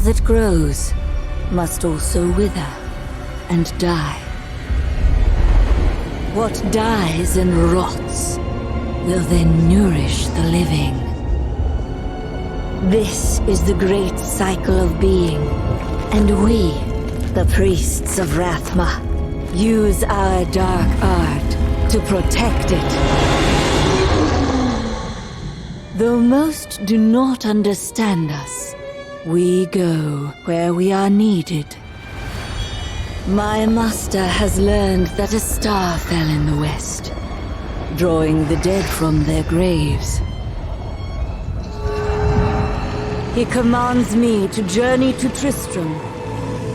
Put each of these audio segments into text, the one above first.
that grows must also wither and die. What dies and rots will then nourish the living. This is the great cycle of being, and we, the priests of Rathma, use our dark art to protect it. Though most do not understand us, we go where we are needed. My master has learned that a star fell in the west, drawing the dead from their graves. He commands me to journey to Tristram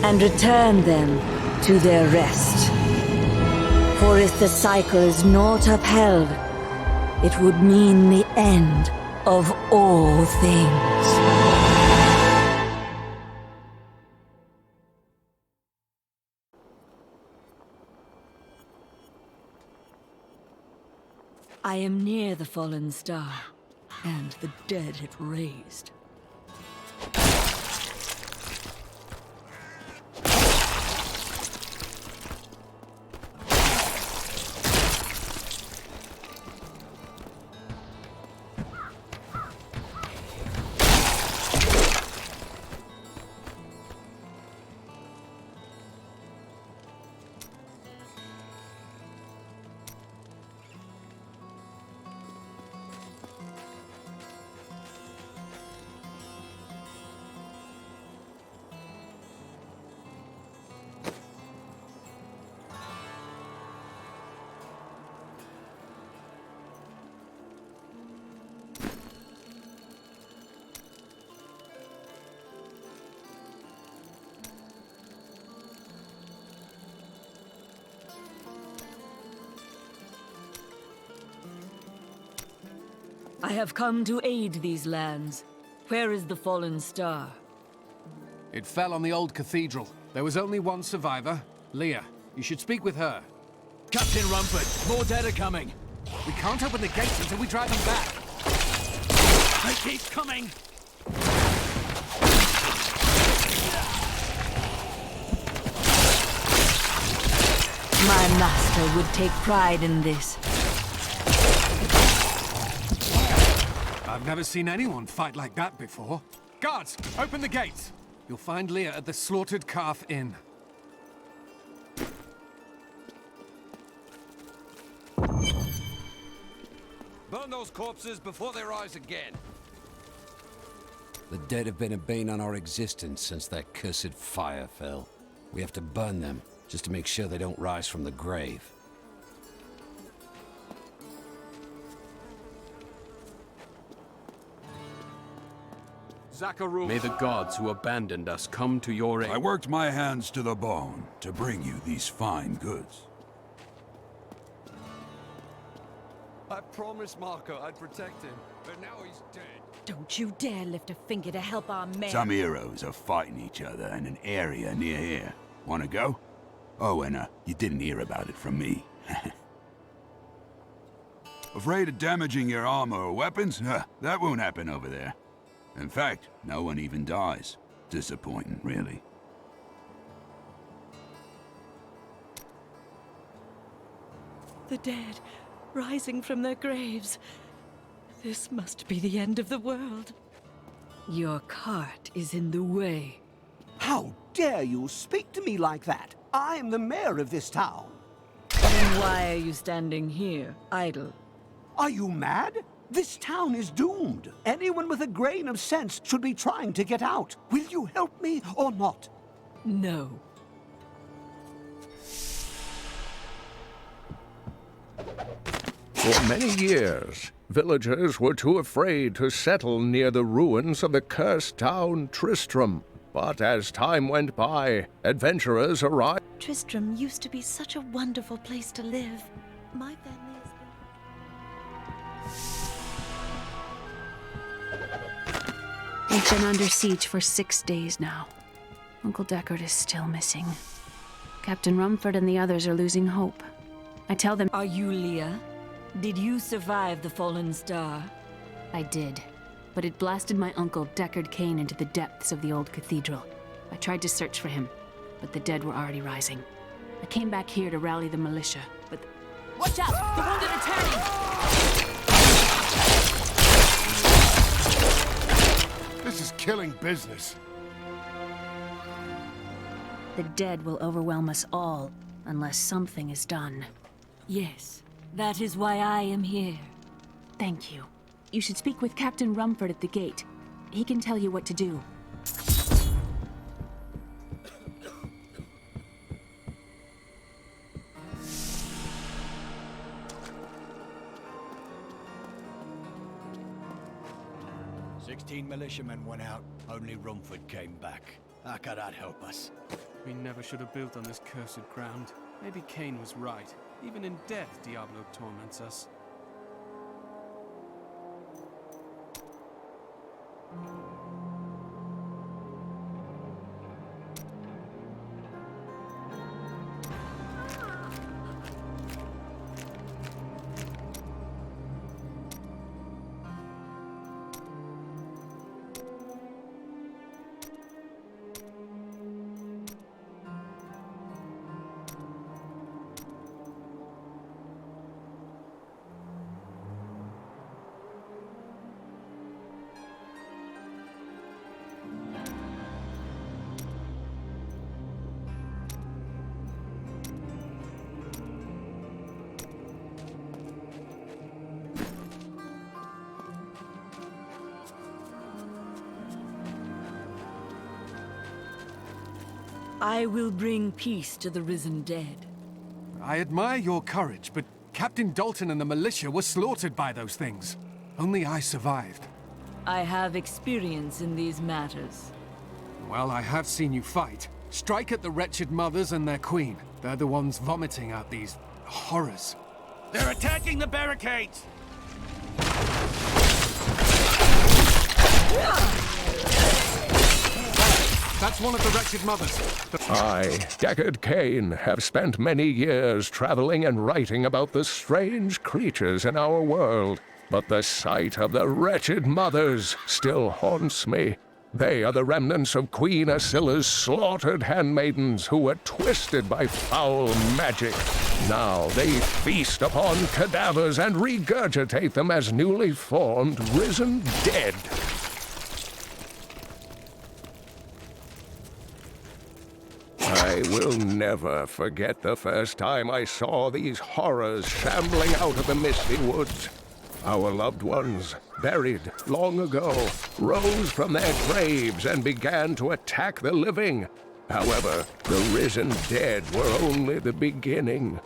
and return them to their rest. For if the cycle is not upheld, it would mean the end of all things. I am near the fallen star, and the dead it raised. I have come to aid these lands. Where is the fallen star? It fell on the old cathedral. There was only one survivor, Leah. You should speak with her. Captain Rumford, more dead are coming. We can't open the gates until we drive them back. They keep coming. My master would take pride in this. I've never seen anyone fight like that before. Guards, open the gates! You'll find Leah at the Slaughtered Calf Inn. Burn those corpses before they rise again. The dead have been a bane on our existence since that cursed fire fell. We have to burn them, just to make sure they don't rise from the grave. May the gods who abandoned us come to your aid. I worked my hands to the bone to bring you these fine goods. I promised Marco I'd protect him, but now he's dead. Don't you dare lift a finger to help our men. Some heroes are fighting each other in an area near here. Wanna go? Oh, and you didn't hear about it from me. Afraid of damaging your armor or weapons? That won't happen over there. In fact, no one even dies. Disappointing, really. The dead, rising from their graves. This must be the end of the world. Your cart is in the way. How dare you speak to me like that? I am the mayor of this town. Then why are you standing here, idle? Are you mad? This town is doomed. Anyone with a grain of sense should be trying to get out. Will you help me or not? No. For many years, villagers were too afraid to settle near the ruins of the cursed town Tristram. But as time went by, adventurers arrived. Tristram used to be such a wonderful place to live. My family is... We've been under siege for 6 days now. Uncle Deckard is still missing. Captain Rumford and the others are losing hope. I tell them... Are you Leah? Did you survive the fallen star? I did. but it blasted my uncle, Deckard Cain, into the depths of the old cathedral. I tried to search for him, but the dead were already rising. I came back here to rally the militia, but... Watch out! The wounded are turning! This is killing business. The dead will overwhelm us all, unless something is done. Yes, that is why I am here. Thank you. You should speak with Captain Rumford at the gate. He can tell you what to do. Militiamen went out. Only Rumford came back. How could that help us? We never should have built on this cursed ground. Maybe Cain was right. Even in death, Diablo torments us. I will bring peace to the risen dead. I admire your courage, but Captain Dalton and the militia were slaughtered by those things. Only I survived. I have experience in these matters. Well, I have seen you fight. Strike at the wretched mothers and their queen. They're the ones vomiting out these horrors. They're attacking the barricades! That's one of the wretched mothers. I, Deckard Cain, have spent many years traveling and writing about the strange creatures in our world. But the sight of the wretched mothers still haunts me. They are the remnants of Queen Asilla's slaughtered handmaidens who were twisted by foul magic. Now they feast upon cadavers and regurgitate them as newly formed, risen dead. I will never forget the first time I saw these horrors shambling out of the misty woods. Our loved ones, buried long ago, rose from their graves and began to attack the living. However, the risen dead were only the beginning.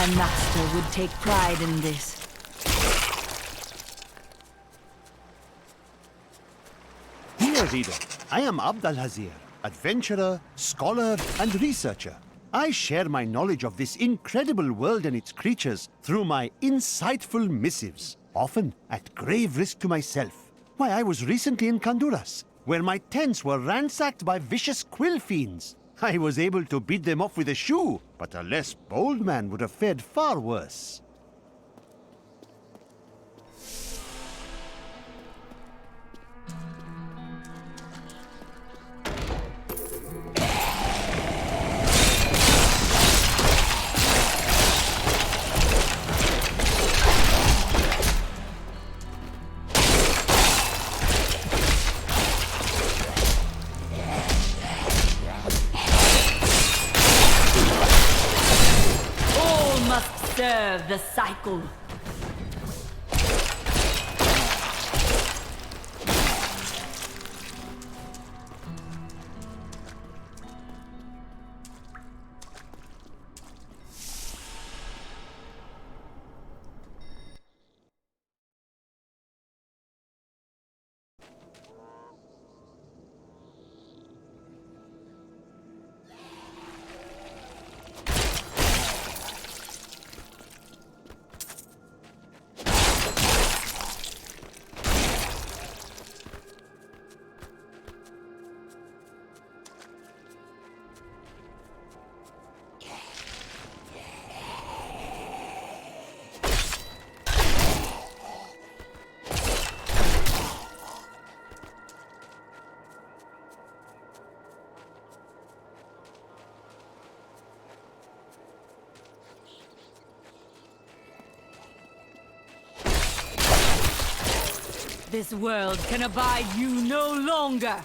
My master would take pride in this. Dear reader, I am Abd al-Hazir, adventurer, scholar, and researcher. I share my knowledge of this incredible world and its creatures through my insightful missives, often at grave risk to myself. Why, I was recently in Kanduras, where my tents were ransacked by vicious quill fiends. I was able to beat them off with a shoe, but a less bold man would have fared far worse. Serve the cycle. This world can abide you no longer!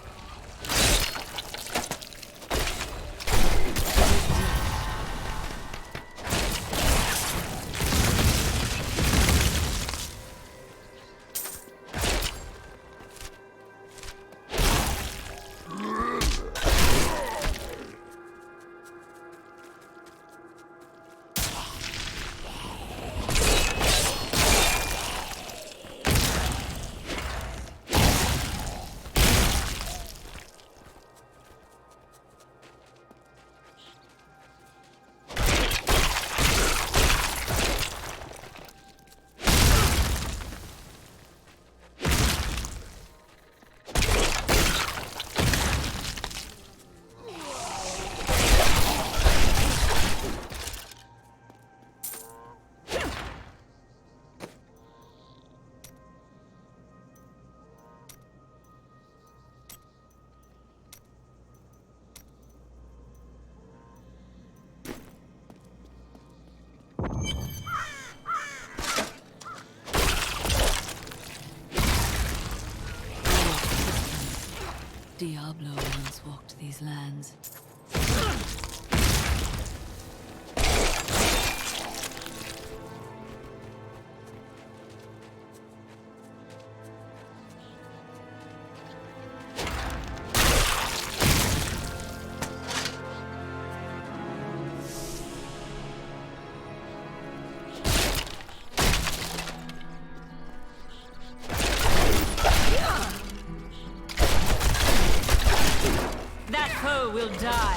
Diablo once walked these lands. That foe will die.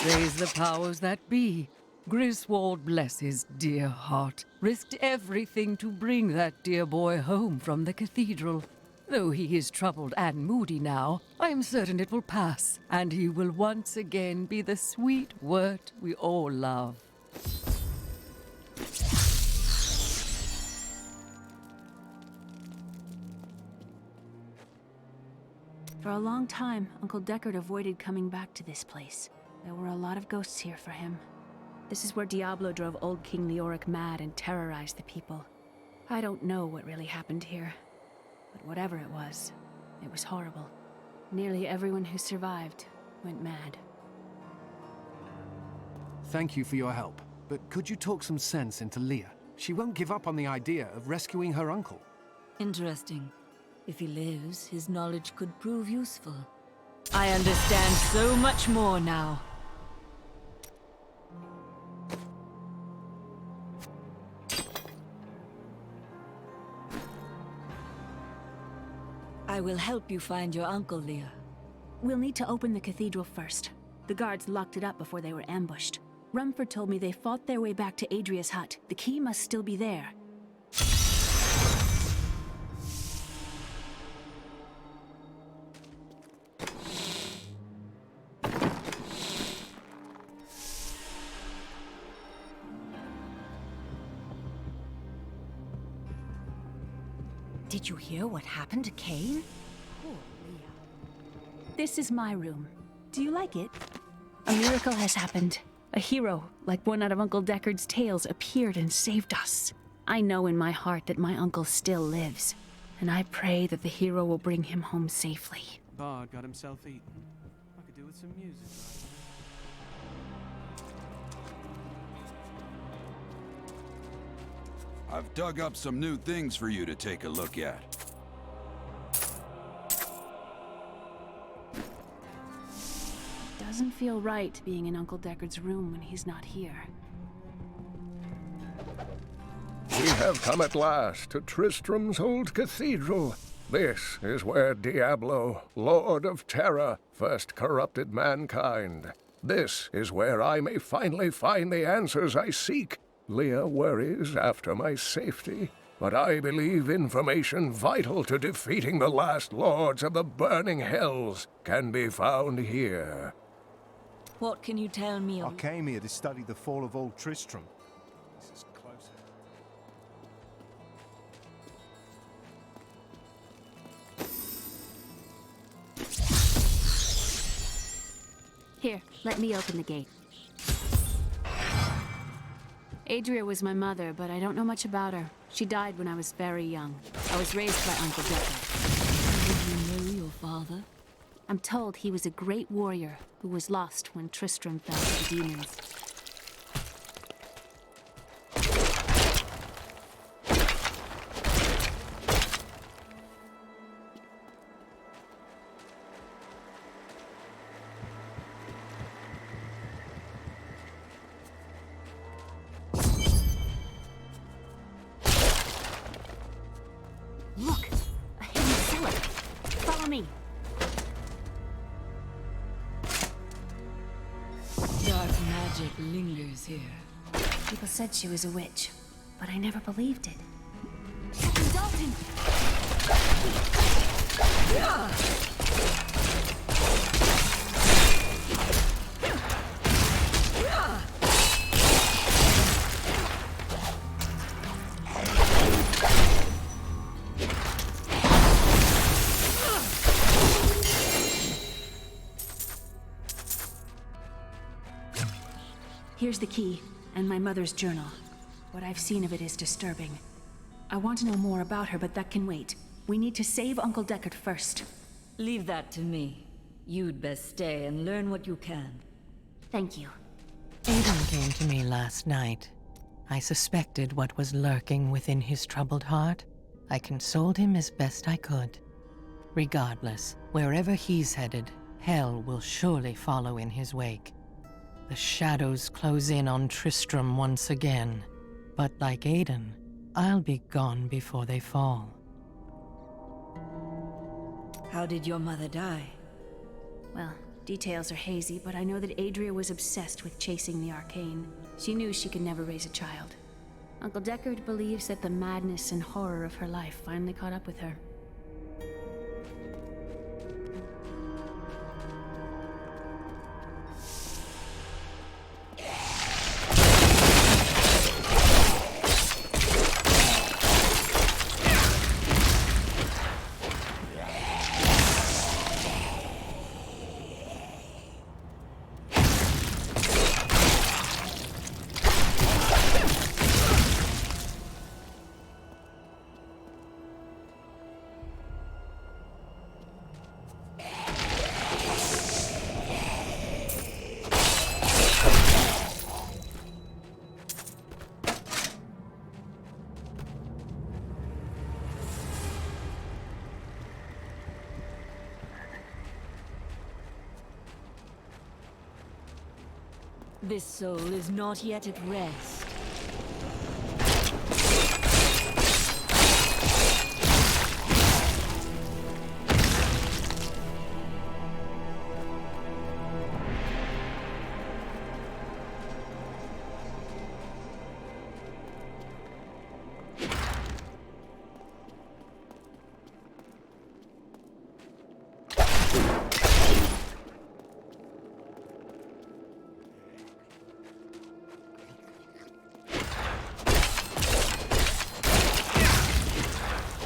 Praise the powers that be. Griswold, bless his dear heart, risked everything to bring that dear boy home from the cathedral. Though he is troubled and moody now, I am certain it will pass, and he will once again be the sweet wort we all love. For a long time, Uncle Deckard avoided coming back to this place. There were a lot of ghosts here for him. This is where Diablo drove old King Leoric mad and terrorized the people. I don't know what really happened here, but whatever it was horrible. Nearly everyone who survived went mad. Thank you for your help, but could you talk some sense into Leah? She won't give up on the idea of rescuing her uncle. Interesting. If he lives, his knowledge could prove useful. I understand so much more now. I will help you find your uncle, Leah. We'll need to open the cathedral first. The guards locked it up before they were ambushed. Rumford told me they fought their way back to Adria's hut. The key must still be there. Did you hear what happened to Cain? Poor Leah. This is my room. Do you like it? A miracle has happened. A hero, like one out of Uncle Deckard's tales, appeared and saved us. I know in my heart that my uncle still lives, and I pray that the hero will bring him home safely. Bard got himself eaten. I could do with some music right I've dug up some new things for you to take a look at. Doesn't feel right being in Uncle Deckard's room when he's not here. We have come at last to Tristram's old cathedral. This is where Diablo, Lord of Terror, first corrupted mankind. This is where I may finally find the answers I seek. Leah worries after my safety, but I believe information vital to defeating the last lords of the burning hells can be found here. What can you tell me I came here to study the fall of old Tristram. This is closer. Here, let me open the gate. Adria was my mother, but I don't know much about her. She died when I was very young. I was raised by Uncle Deckard. Did you know your father? I'm told he was a great warrior who was lost when Tristram fell to the demons. Look! A hidden cellar! Follow me! Dark magic lingers here. People said she was a witch, but I never believed it. Captain Dalton! Here's the key, and my mother's journal. What I've seen of it is disturbing. I want to know more about her, but that can wait. We need to save Uncle Deckard first. Leave that to me. You'd best stay and learn what you can. Thank you. Aiden came to me last night. I suspected what was lurking within his troubled heart. I consoled him as best I could. Regardless, wherever he's headed, hell will surely follow in his wake. The shadows close in on Tristram once again, but like Aiden, I'll be gone before they fall. How did your mother die? Well, Details are hazy, but I know that Adria was obsessed with chasing the arcane. She knew she could never raise a child. Uncle Deckard believes that the madness and horror of her life finally caught up with her. This soul is not yet at rest.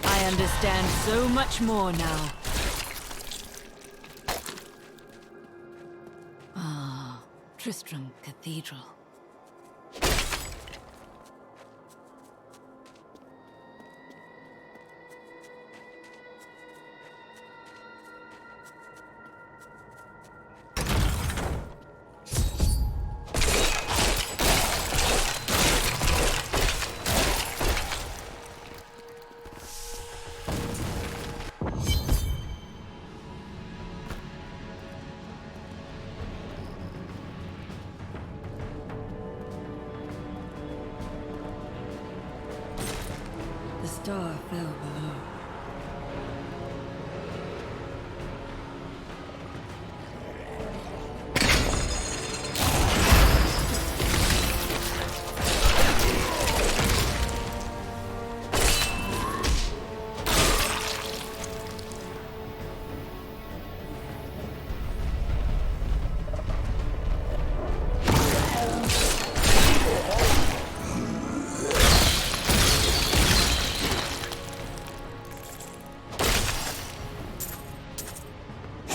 I understand so much more now. Ah, Tristram Cathedral. The star fell below.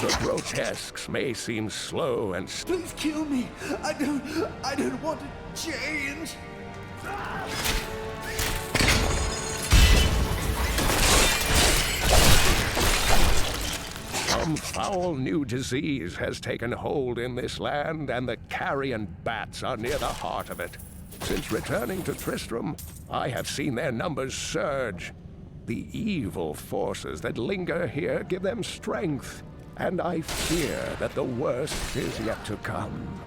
The grotesques may seem slow and Please kill me. I don't want to change. some foul new disease has taken hold in this land, and the carrion bats are near the heart of it. Since returning to Tristram, I have seen their numbers surge. The evil forces that linger here give them strength, and I fear that the worst is yet to come.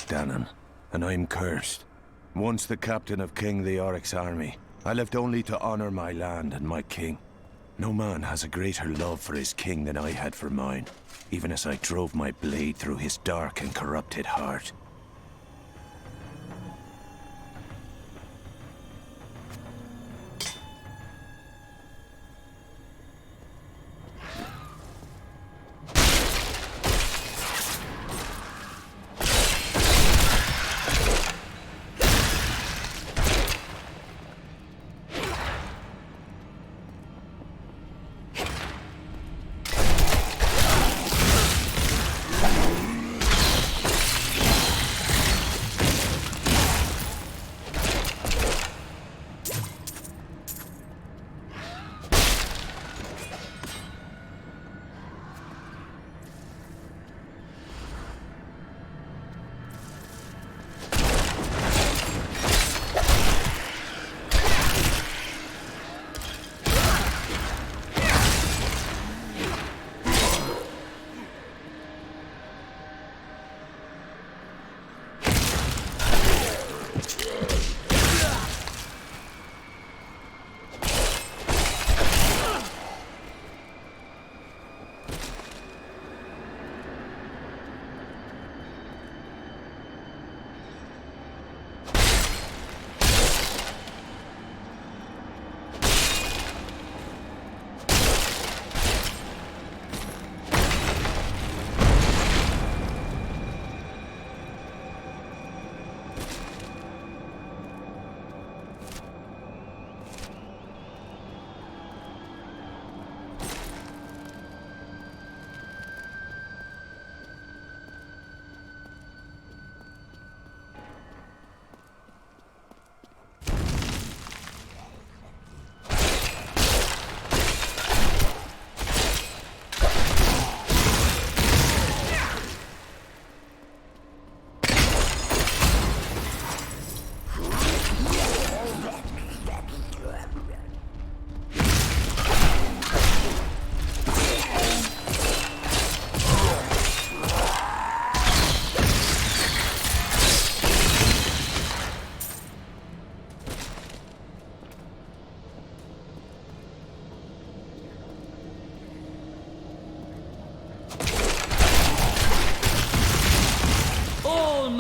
Dannon, and I'm cursed. Once the captain of King Leoric's army, I lived only to honor my land and my king. No man has a greater love for his king than I had for mine, even as I drove my blade through his dark and corrupted heart.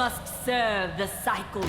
must serve the cycle.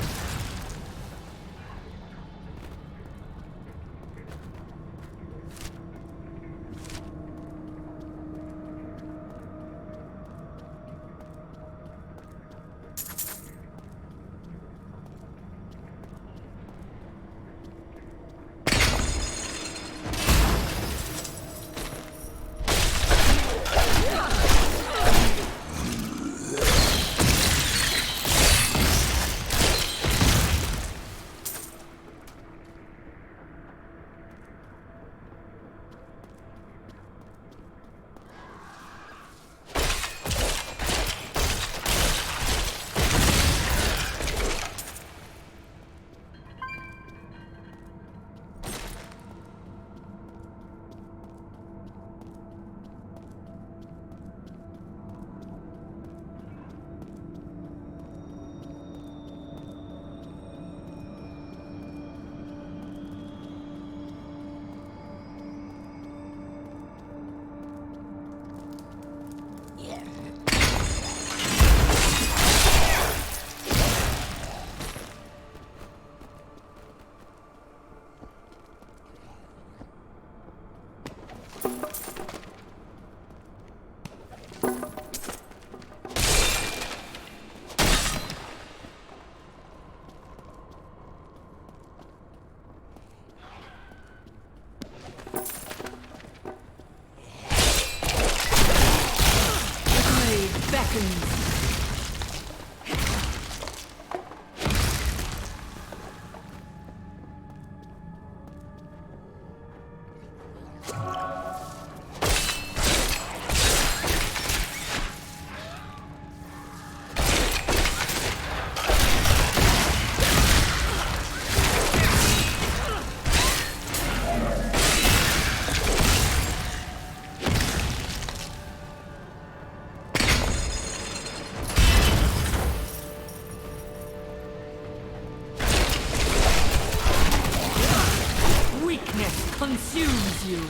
Consumes you.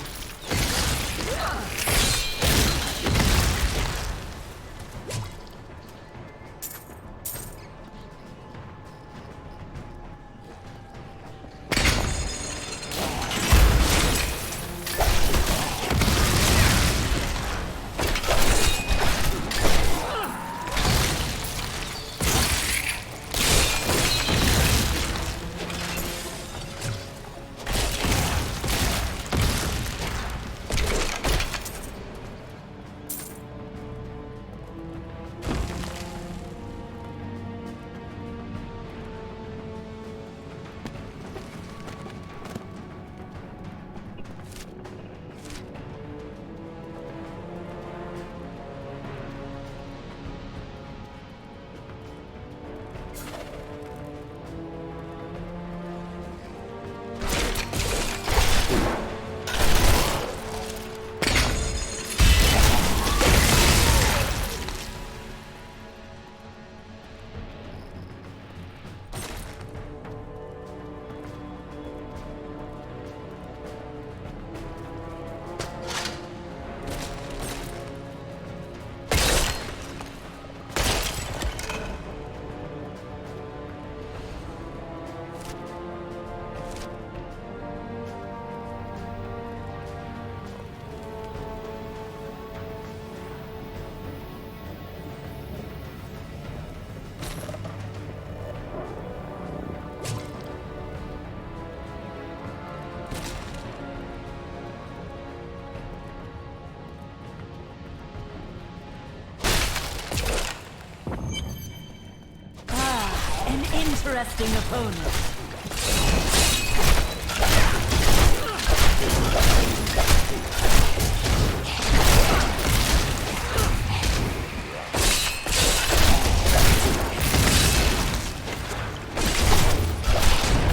Interesting opponent.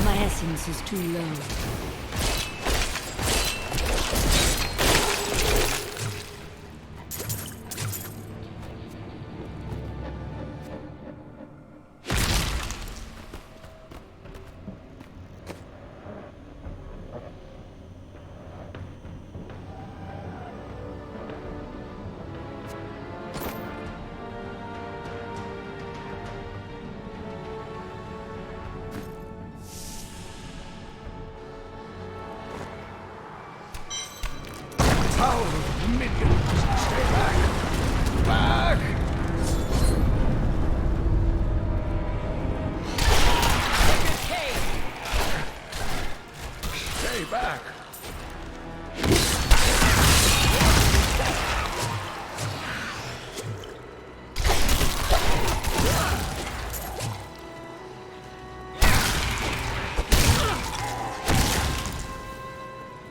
My essence is too low.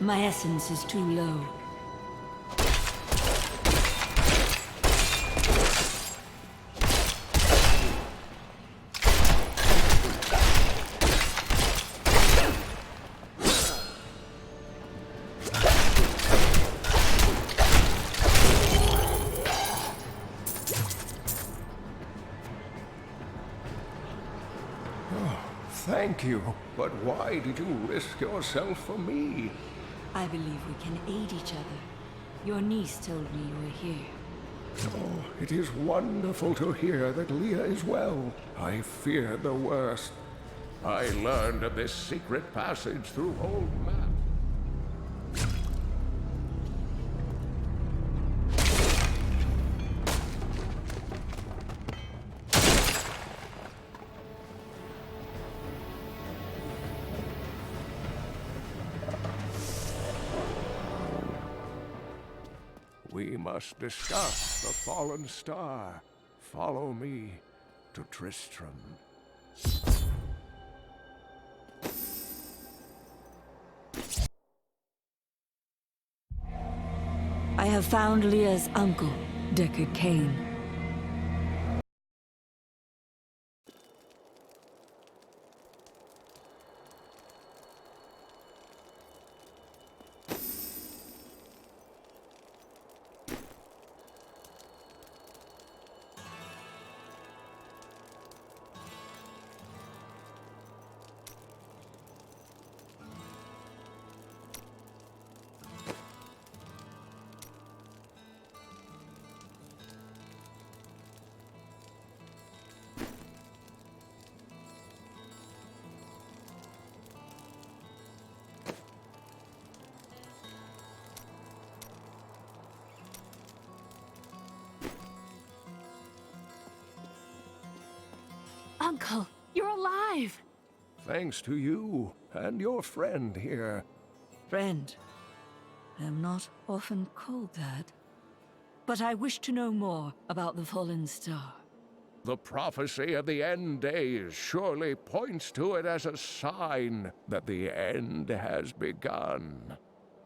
My essence is too low. Thank you, but why did you risk yourself for me? I believe we can aid each other. Your niece told me you were here. Oh, it is wonderful to hear that Leah is well. I feared the worst. I learned of this secret passage through old maps. We must discuss the fallen star. Follow me to Tristram. I have found Leah's uncle, Deckard Cain. Uncle, you're alive! Thanks to you and your friend here. Friend. I am not often called that. But I wish to know more about the fallen star. The prophecy of the end days surely points to it as a sign that the end has begun.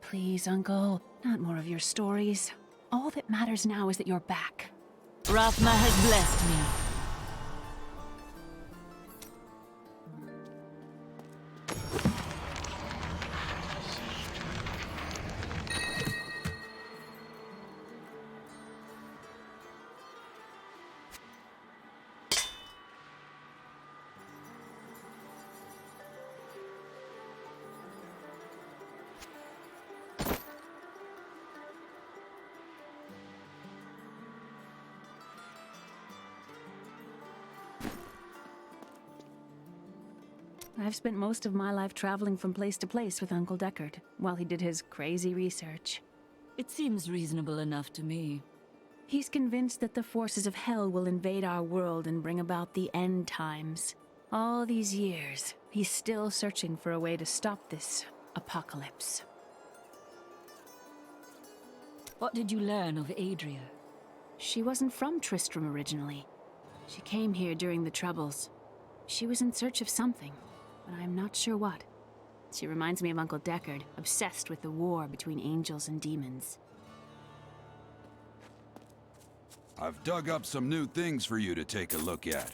Please, Uncle, not more of your stories. All that matters now is that you're back. Rathma has blessed me. I've spent most of my life traveling from place to place with Uncle Deckard, while he did his crazy research. It seems reasonable enough to me. He's convinced that the forces of hell will invade our world and bring about the end times. All these years, he's still searching for a way to stop this apocalypse. What did you learn of Adria? She wasn't from Tristram originally. She came here during the Troubles. She was in search of something, but I'm not sure what. She reminds me of Uncle Deckard, obsessed with the war between angels and demons. I've dug up some new things for you to take a look at.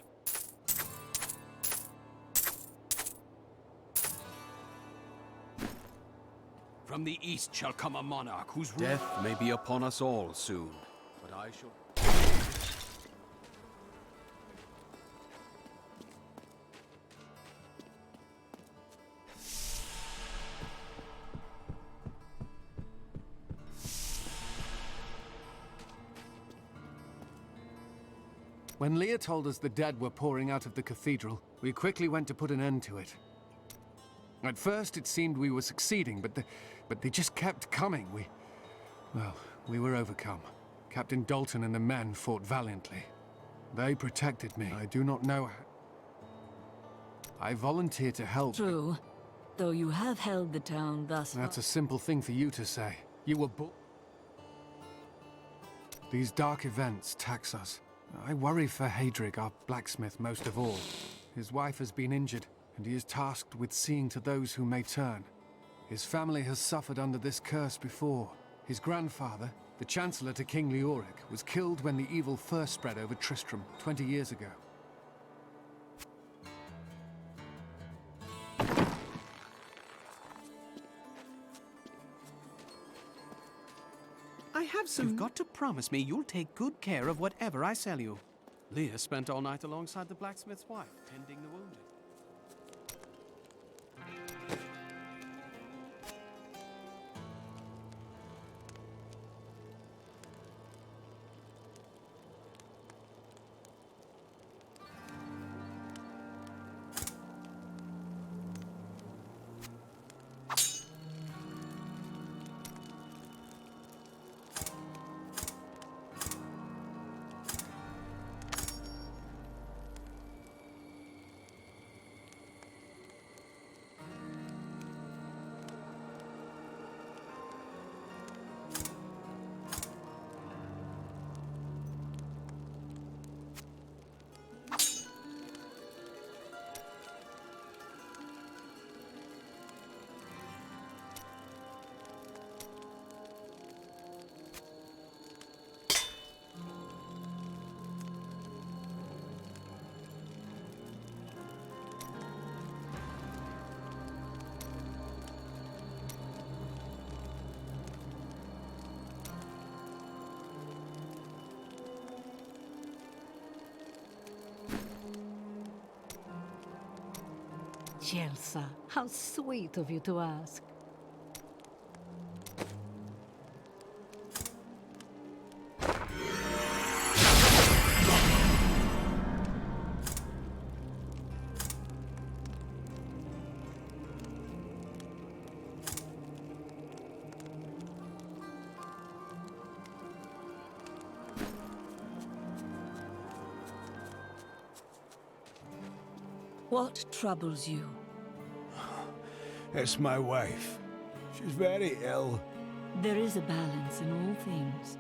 From the east shall come a monarch whose Death may be upon us all soon, but I shall... When Leah told us the dead were pouring out of the cathedral, we quickly went to put an end to it. At first, it seemed we were succeeding, but they just kept coming. We were overcome. Captain Dalton and the men fought valiantly. They protected me. I do not know how. I volunteered to help. True. Though you have held the town thus far. That's a simple thing for you to say. You were born. These dark events tax us. I worry for Hadrig, our blacksmith, most of all. His wife has been injured, and he is tasked with seeing to those who may turn. His family has suffered under this curse before. His grandfather, the Chancellor to King Leoric, was killed when the evil first spread over Tristram 20 years ago. I have some... You've got to promise me you'll take good care of whatever I sell you. Leah spent all night alongside the blacksmith's wife, tending the wounded. Jelsa, how sweet of you to ask. What troubles you? It's my wife. She's very ill. There is a balance in all things.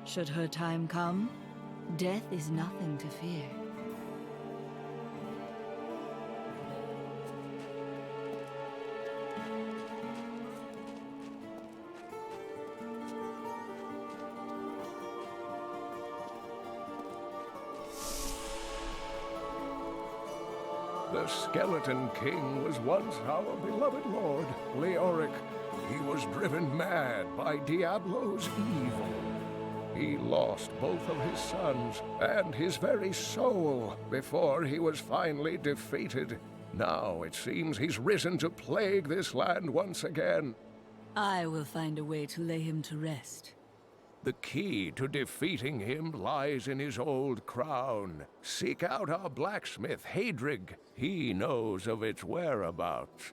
Should her time come, death is nothing to fear. The Skeleton King was once our beloved lord, Leoric. He was driven mad by Diablo's evil. He lost both of his sons and his very soul before he was finally defeated. Now it seems he's risen to plague this land once again. I will find a way to lay him to rest. The key to defeating him lies in his old crown. Seek out our blacksmith, Hadrig. He knows of its whereabouts.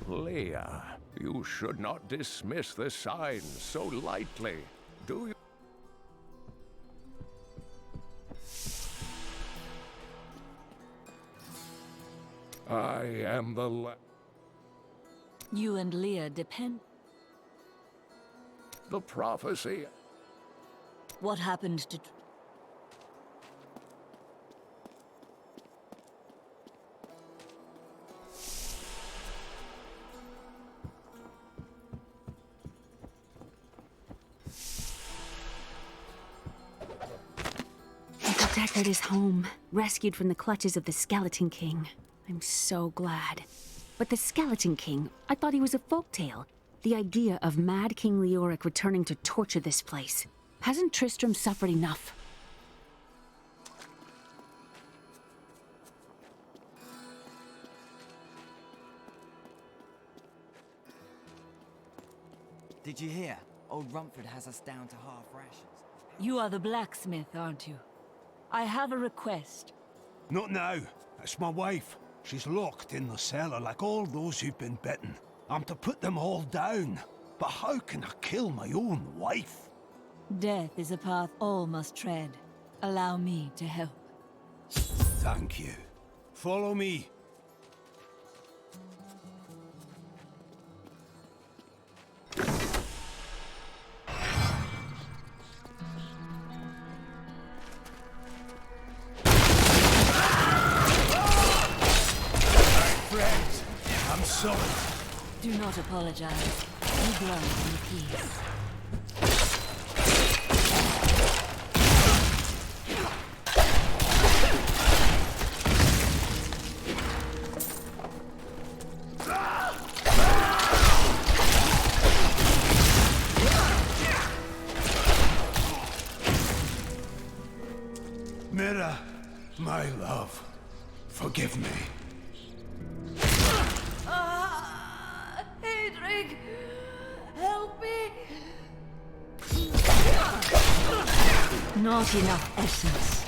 Leah, you should not dismiss the signs so lightly, do you? I am the You and Leah depend... The prophecy. What happened to... Uncle Deckard is home, rescued from the clutches of the Skeleton King. I'm so glad. But the Skeleton King, I thought he was a folktale. The idea of Mad King Leoric returning to torture this place. Hasn't Tristram suffered enough? Did you hear? Old Rumford has us down to half rations. You are the blacksmith, aren't you? I have a request. Not now. It's my wife. She's locked in the cellar like all those who've been bitten. I'm to put them all down. But how can I kill my own wife? Death is a path all must tread. Allow me to help. Thank you. Follow me. sorry. Do not apologize. You belong in peace. Mira, my love, forgive me. Hedrig! Help me! Not enough essence.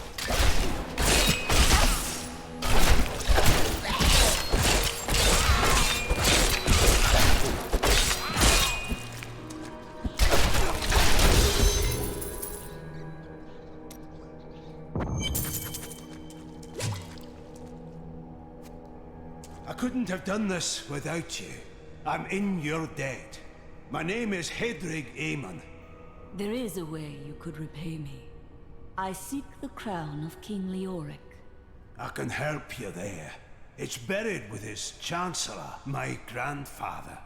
I couldn't have done this without you. I'm in your debt. My name is Hedrig Aemon. There is a way you could repay me. I seek the crown of King Leoric. I can help you there. It's buried with his chancellor, my grandfather.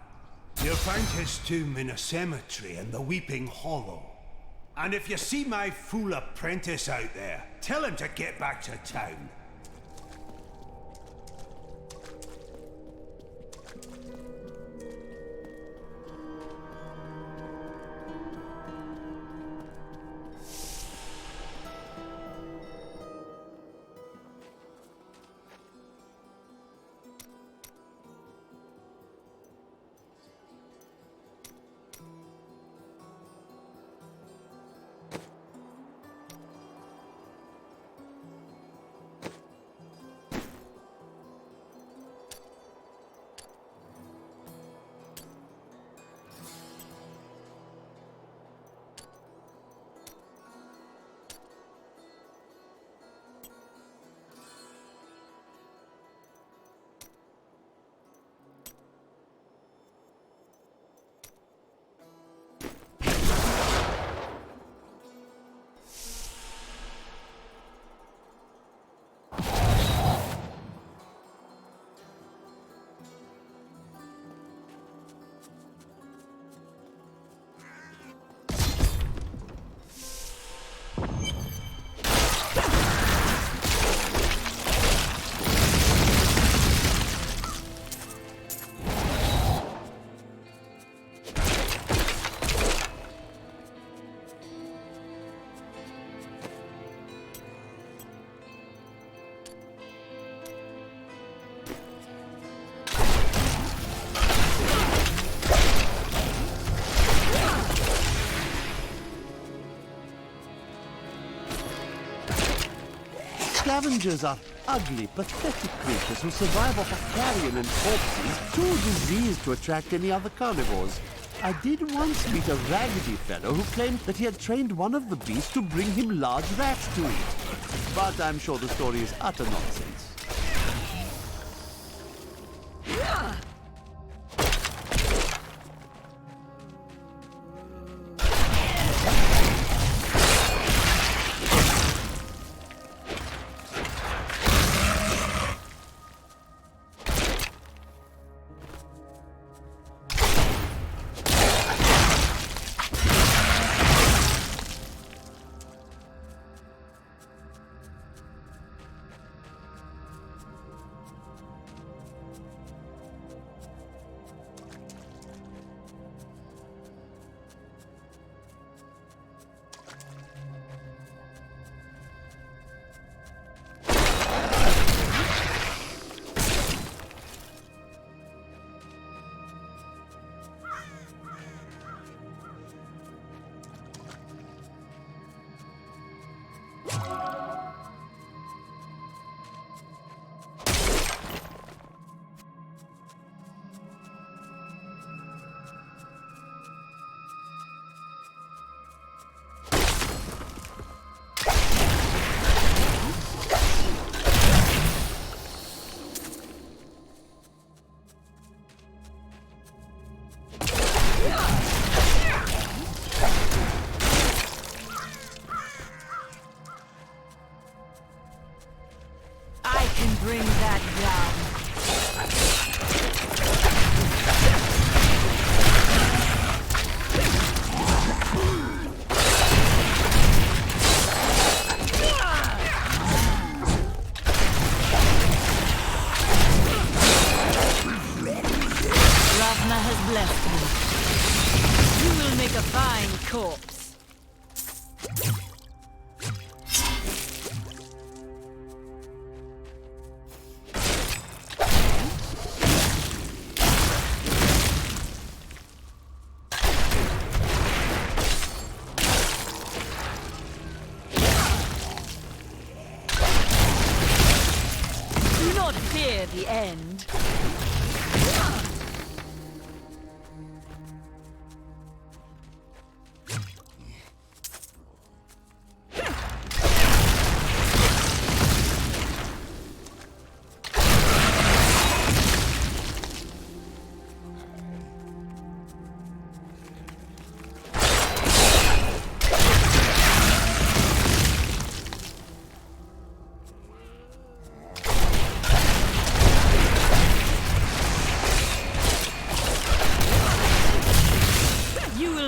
You'll find his tomb in a cemetery in the Weeping Hollow. And if you see my fool apprentice out there, tell him to get back to town. Scavengers are ugly, pathetic creatures who survive off of carrion and corpses, too diseased to attract any other carnivores. I did once meet a raggedy fellow who claimed that he had trained one of the beasts to bring him large rats to eat. But I'm sure the story is utter nonsense. I can bring that down. fear the end.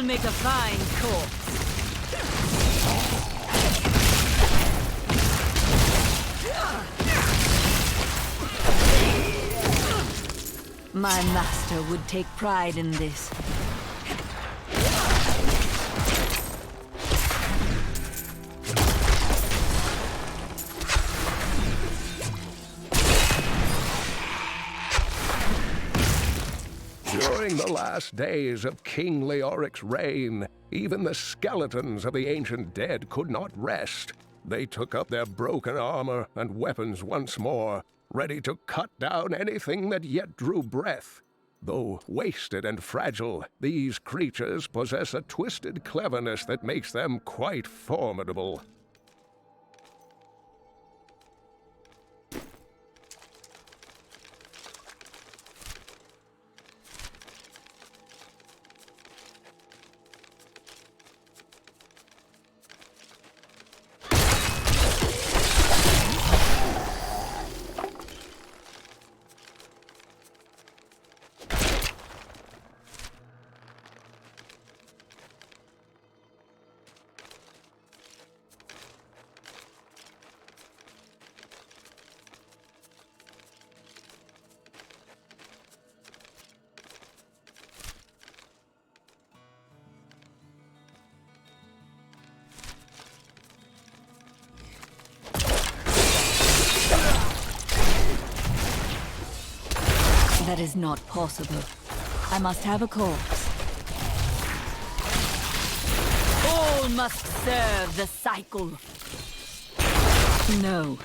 Make a fine corpse. My master would take pride in this. During the last days of King Leoric's reign, even the skeletons of the ancient dead could not rest. They took up their broken armor and weapons once more, ready to cut down anything that yet drew breath. Though wasted and fragile, these creatures possess a twisted cleverness that makes them quite formidable. That is not possible. I must have a corpse. All must serve the cycle. No.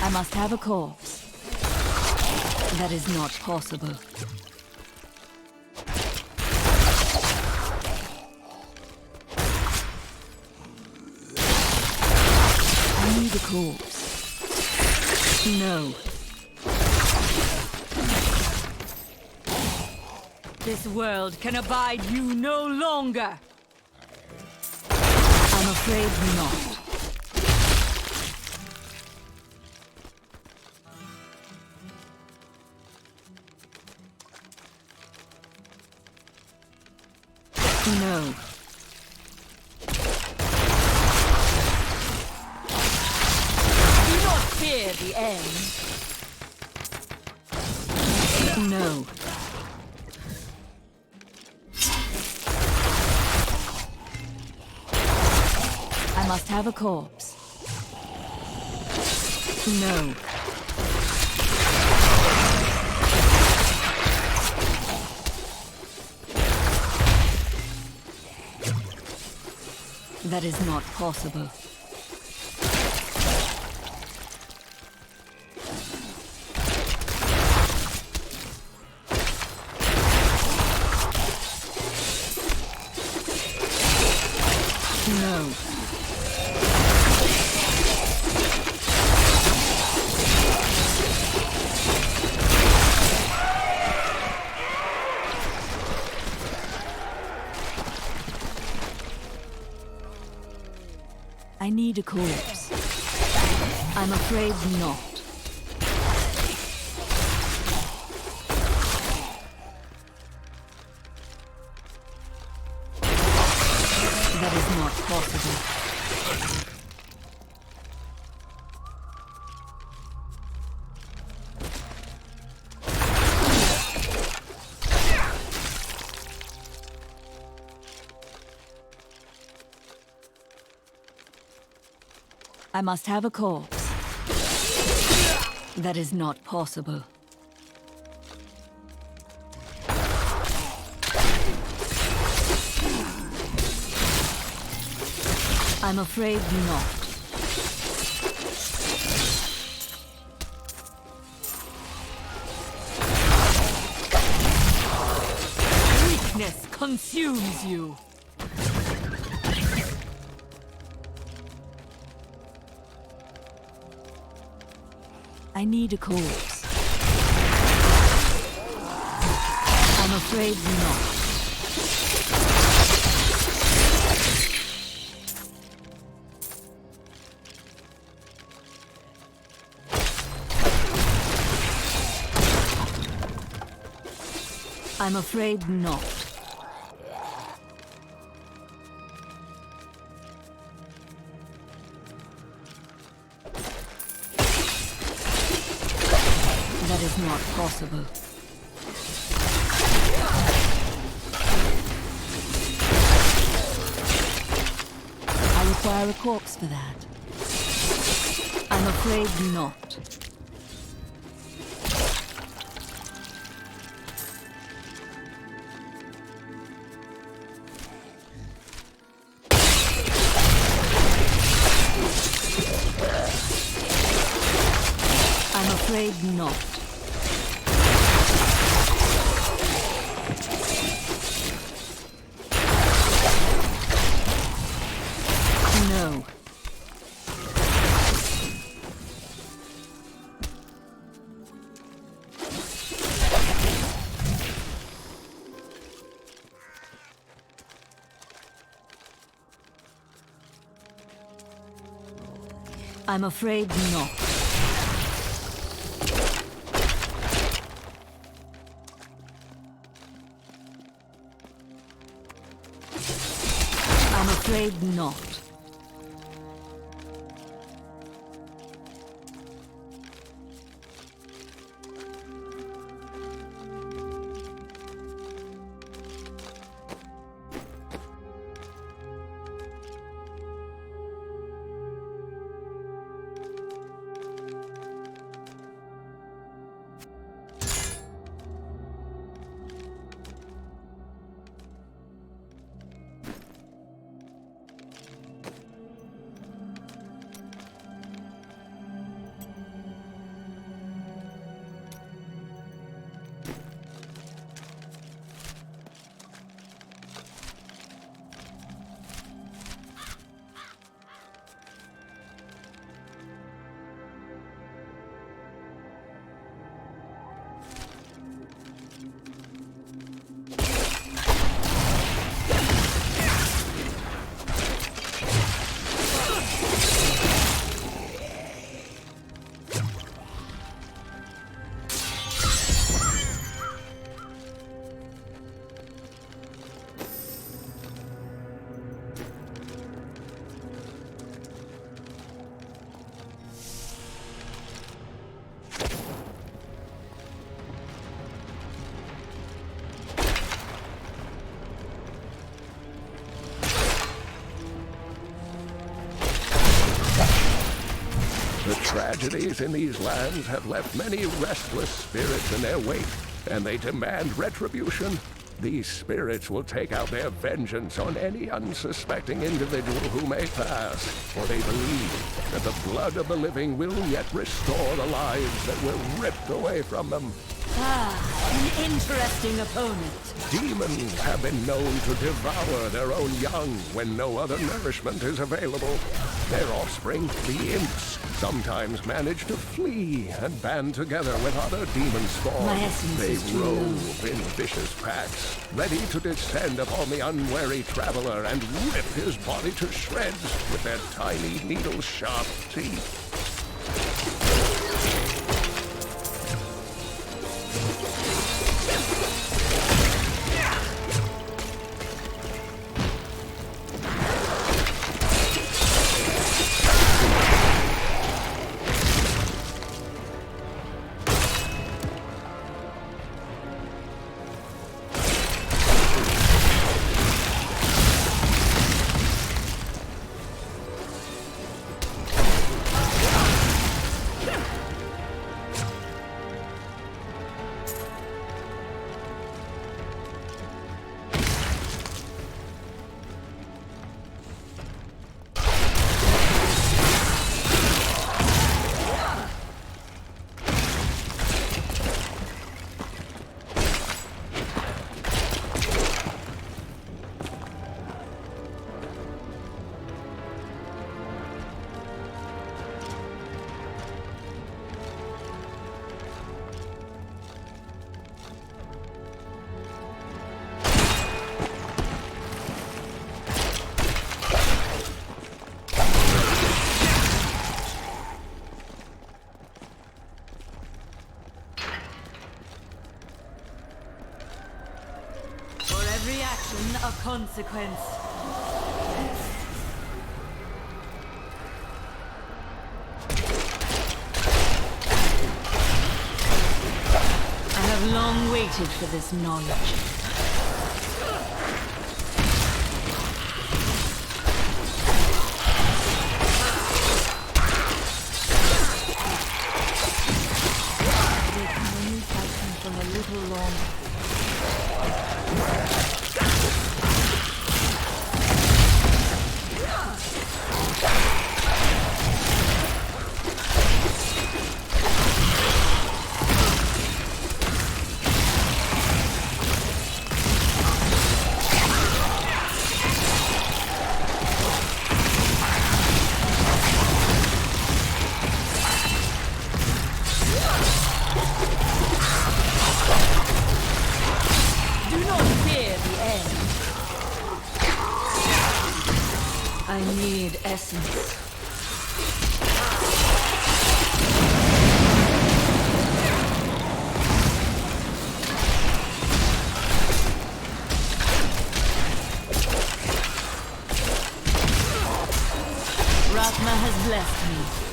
I must have a corpse. That is not possible. I need a corpse. No. This world can abide you no longer. I'm afraid not. No. Do not fear the end. No. I must have a corpse. No. That is not possible. No. I need a corpse. I'm afraid not. possible. I must have a corpse. That is not possible. I'm afraid not. Weakness consumes you. I need a corpse. I'm afraid not. I'm afraid not. That is not possible. I require a corpse for that. I'm afraid not. I'm afraid not. No. I'm afraid not. I'm afraid not. The tragedies in these lands have left many restless spirits in their wake, and they demand retribution. These spirits will take out their vengeance on any unsuspecting individual who may pass, for they believe that the blood of the living will yet restore the lives that were ripped away from them. An interesting opponent. Demons have been known to devour their own young when no other nourishment is available. Their offspring, the imps, sometimes manage to flee and band together with other demon spawns. They rove in vicious packs, ready to descend upon the unwary traveler and rip his body to shreds with their tiny needle-sharp teeth. action a consequence. I have long waited for this knowledge. They can only fight me for a little longer. I need essence. Ratma has blessed me.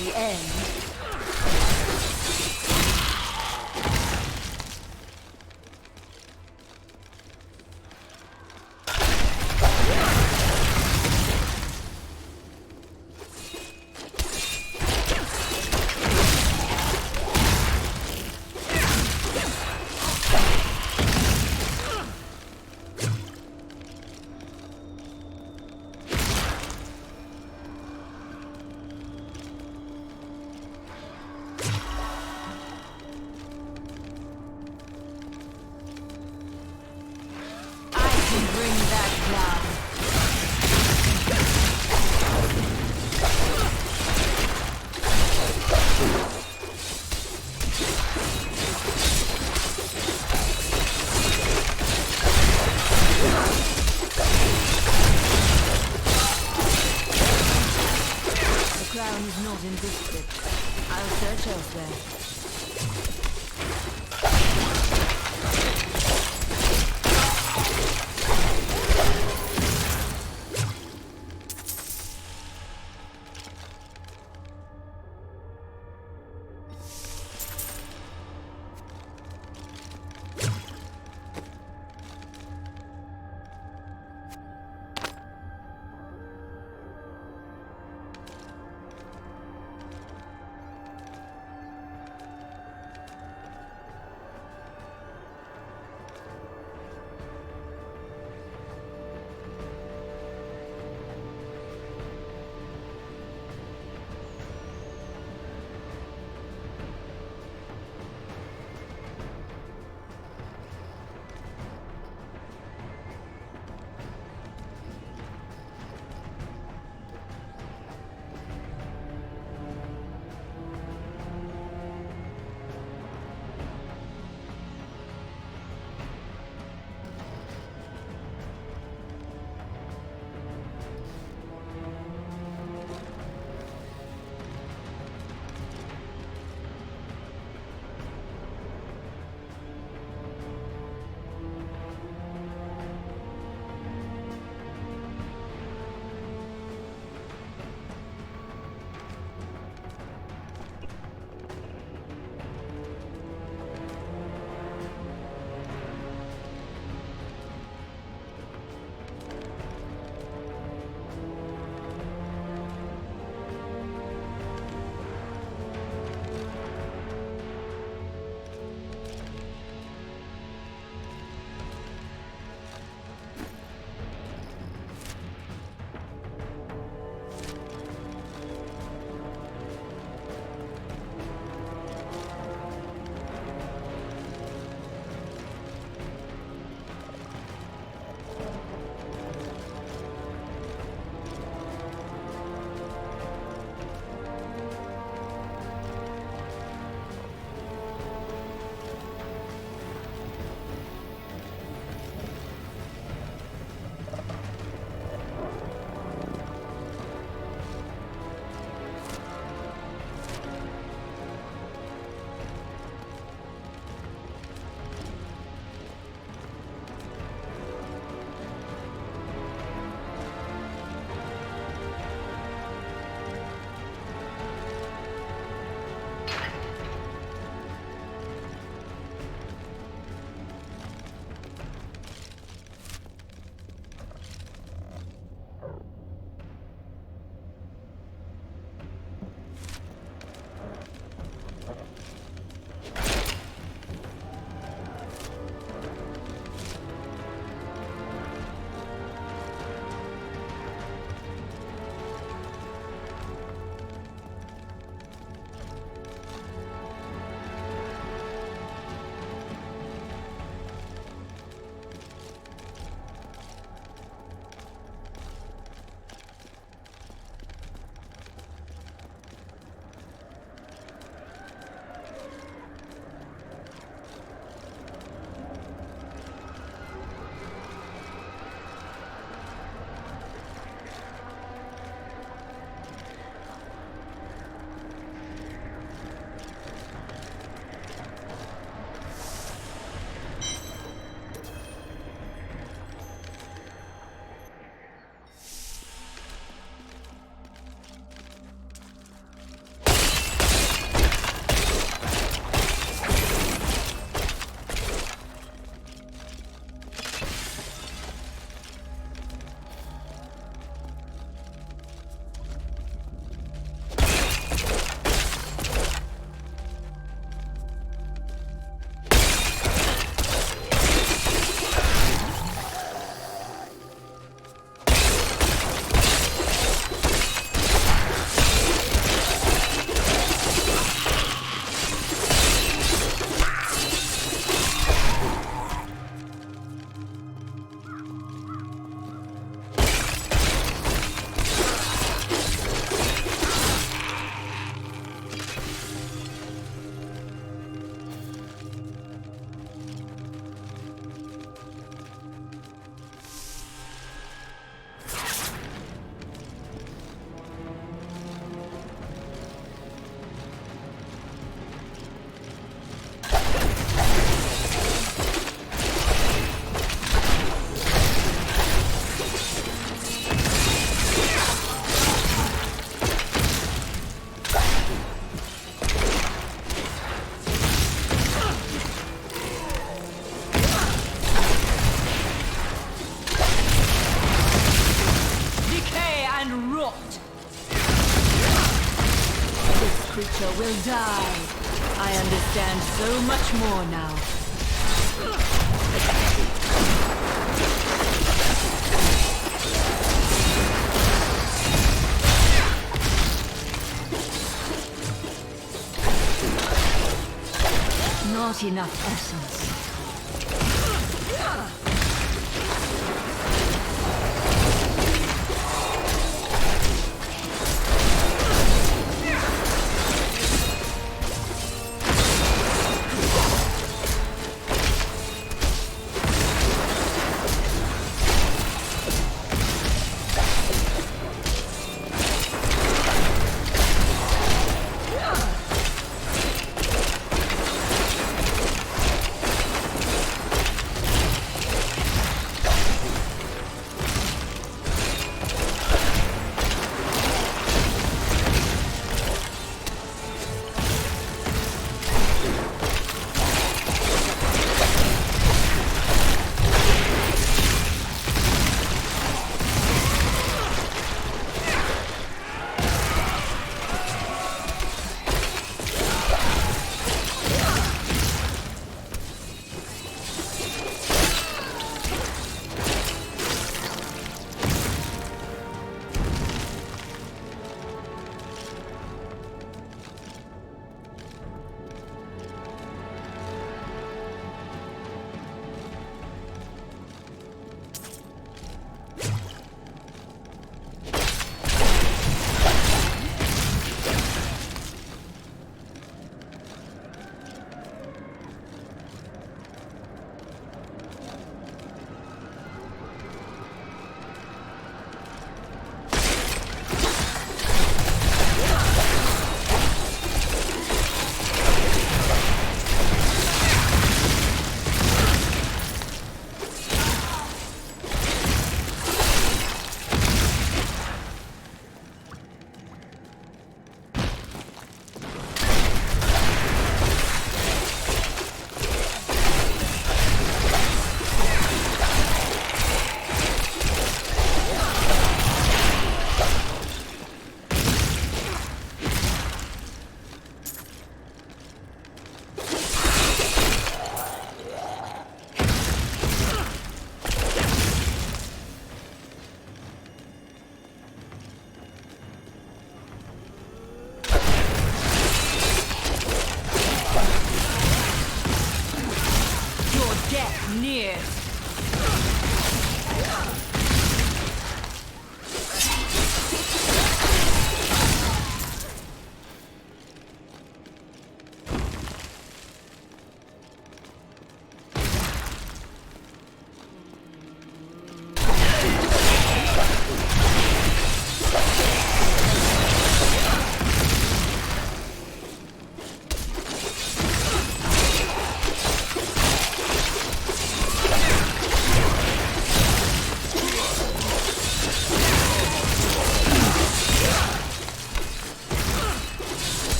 The end. details there. will die. I understand so much more now. Not enough essence. Near.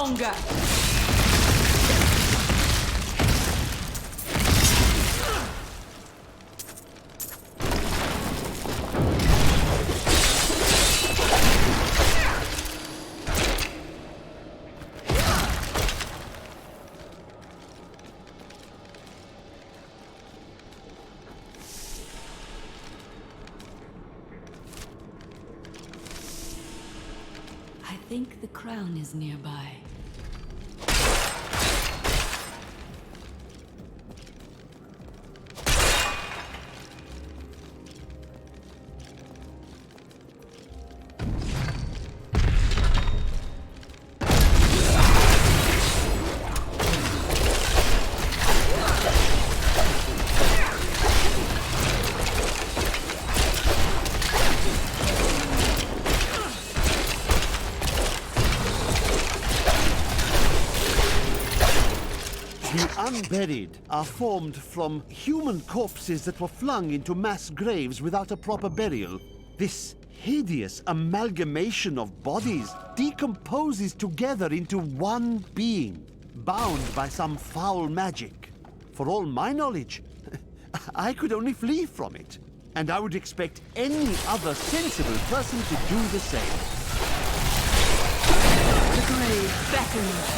longer! I think the crown is nearby. Unburied are formed from human corpses that were flung into mass graves without a proper burial. This hideous amalgamation of bodies decomposes together into one being, bound by some foul magic. For all my knowledge, I could only flee from it, and I would expect any other sensible person to do the same. The grave beckons.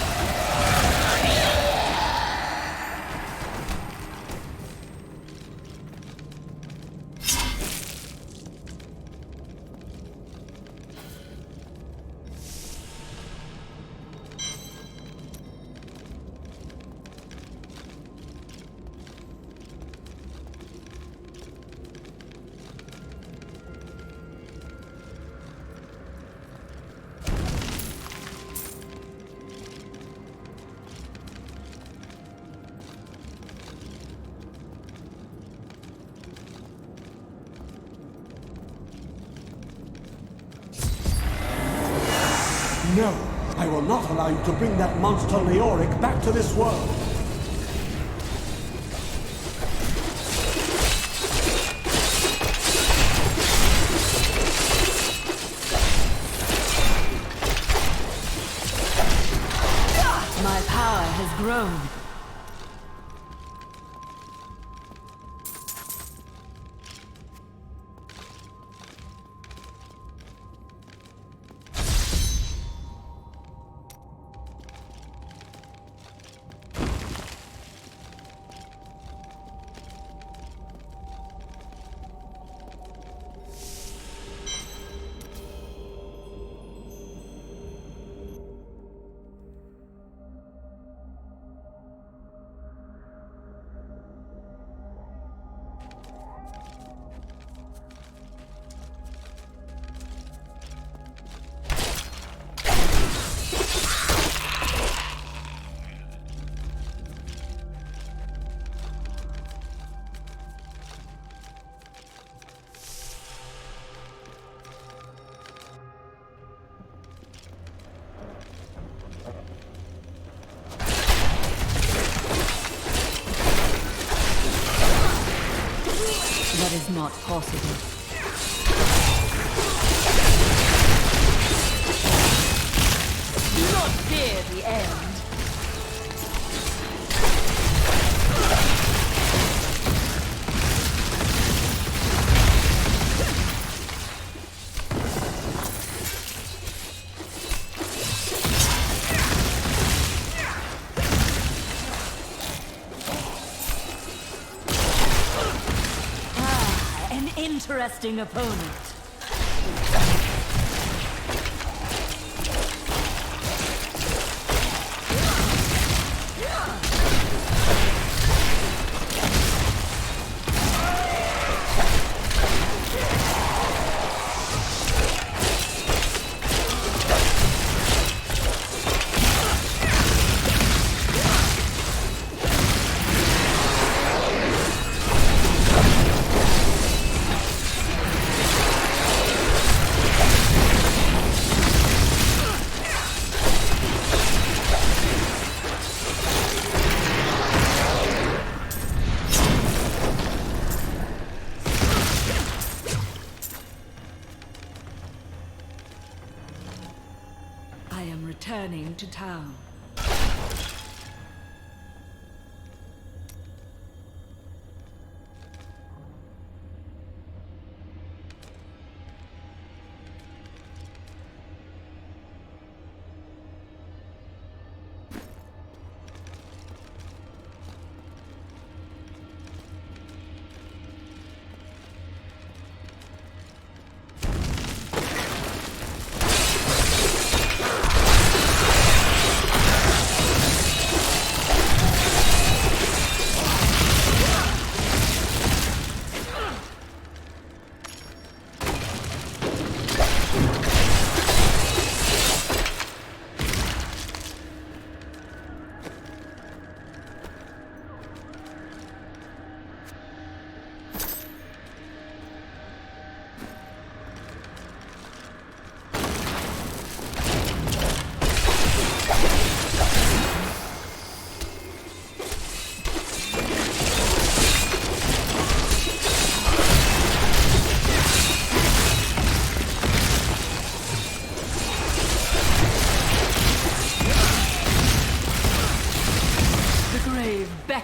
No, I will not allow you to bring that monster Leoric back to this world. My power has grown. That is not possible. Do not fear the end. Interesting opponent. I am returning to town.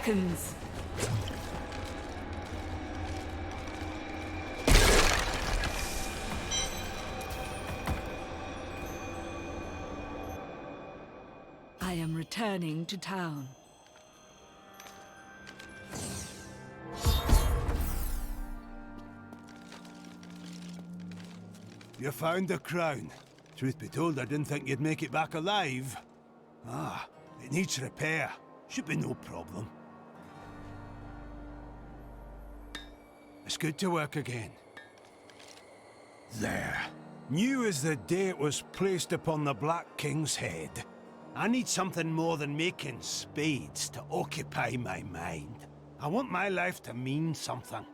beckons. I am returning to town. You found the crown. Truth be told, I didn't think you'd make it back alive. Ah, it needs repair. Should be no problem. It's good to work again. There. New as the day it was placed upon the Black King's head. I need something more than making spades to occupy my mind. I want my life to mean something.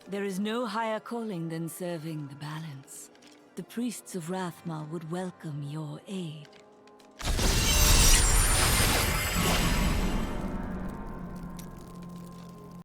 There is no higher calling than serving the balance. The priests of Rathmar would welcome your aid.